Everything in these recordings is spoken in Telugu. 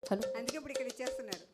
అందుకే ఇప్పుడు ఇక్కడ ఇచ్చేస్తున్నారు.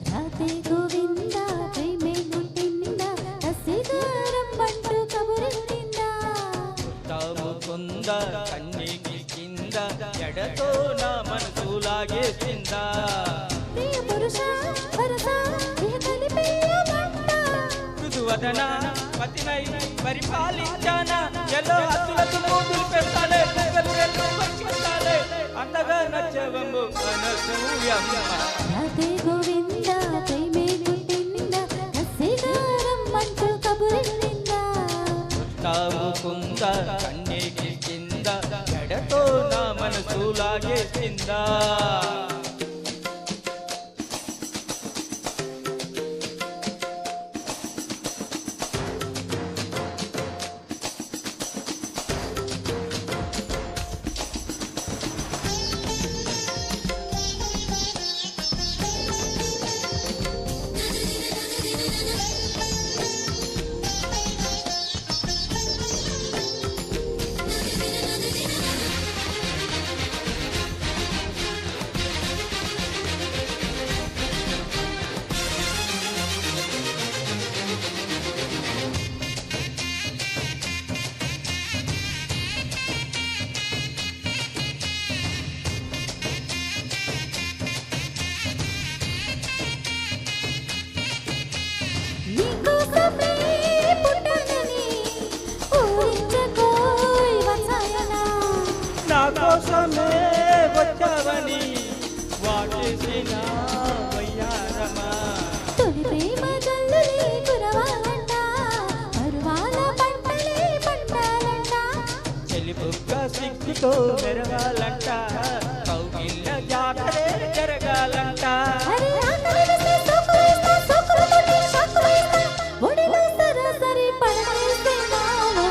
రాధే గోవింద ప్రేమే గుట్టింద కసిగారం బంటు కబురెట్టిందా తాముకుంద కన్నీకి కింద ఎడతో నా మనసు లాగేసిందా ప్రియ పురుష వరస ఇహ కలిపేయమంట మృదువదన పతినై పరిపాలించానా ఎల్లో అతులకు మూదులు పెట్టాలే బుగ్గలు రెండు పట్టుకుంటాలే అంతగా నచ్చవమ్ము అనసూయమ్మ రాధే గోవింద ప్రేమే గుట్టింద కసిగారం బంటు కబురెట్టిందా తాముకుంద కన్నీకి కింద ఎడతో నా మనసు లాగేసిందా నీకోసమే పుట్టానని ఊరించకోయ్ వచాయనా నా కోసమే వచ్చావని వాటేసిన వయ్యారమా తొలి ప్రేమ జల్లులే కురవాలంట పరువాల పంటలే పండాలంట చెలిబుక్క సిగ్గుతో మెరగాలంట కౌగిళ్ళ జాతరే జరగాలంట అరే ఆకలిస్తే సోకులేస్తా సోకులతోటి షాకులేస్తా ఒడిలో సరాసరి పడవేస్తే మావో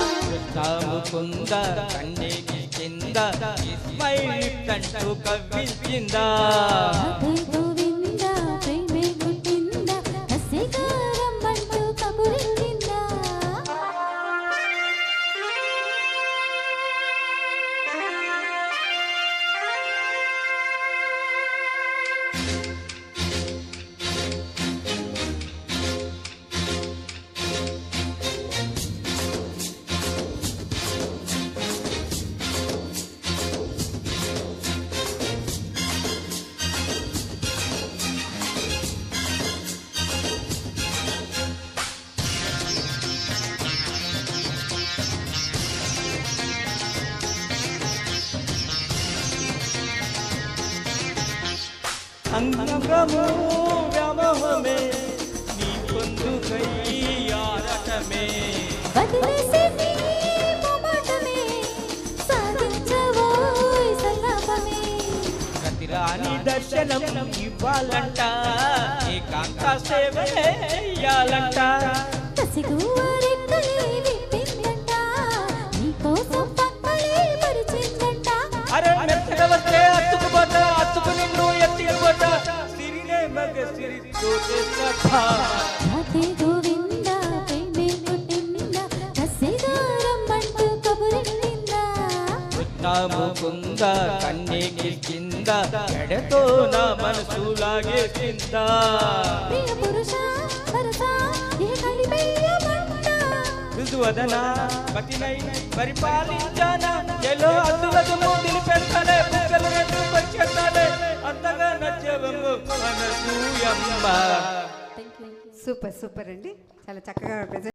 తాముకుంద కన్నీకి కింద ఇస్మైల్ తంటూ కవ్వించిందా రాధే గోవింద ప్రేమే గుట్టింద కసిగారం బంటు కబురెట్టిందా అంగము వ్యామోహమే నీ పొందుకై ఆరటమే వదిలేసి నీ మొమాటమే సాగించవోయ్ సల్లాపమే ప్రతిరాని దర్శనం ఇవ్వాలంట ఏకాంత సేవలే చెయ్యాలంట కసిగువ్వరెక్కలే విప్పిందంట నీకోసం పక్కలే పరిచిందంట అరే మెత్తగా వస్తే అత్తుకుపోతా అత్తుకు నిన్ను ఎత్తిపోతా సిరినే మగ సిరితో చేస్తా రాధే గోవింద ప్రేమే గుట్టింద కసిగారం బంటు కబురెట్టిందా తాముకుంద కన్నీకి కింద ఎడతో నా మనసు లాగేసిందా ప్రియ పురుష వరస ఇహ కలిపేయమంట మృదువదన పతినై పరిపాలించానా ఎలో అద్దులకు మూదిలి పెడతాలే బుగ్గలు రెండు పచ్చెట్టాలే అంతగా నచ్చవమ్ము అనసూయమ్మ సూపర్ సూపర్ అండి, చాలా చక్కగా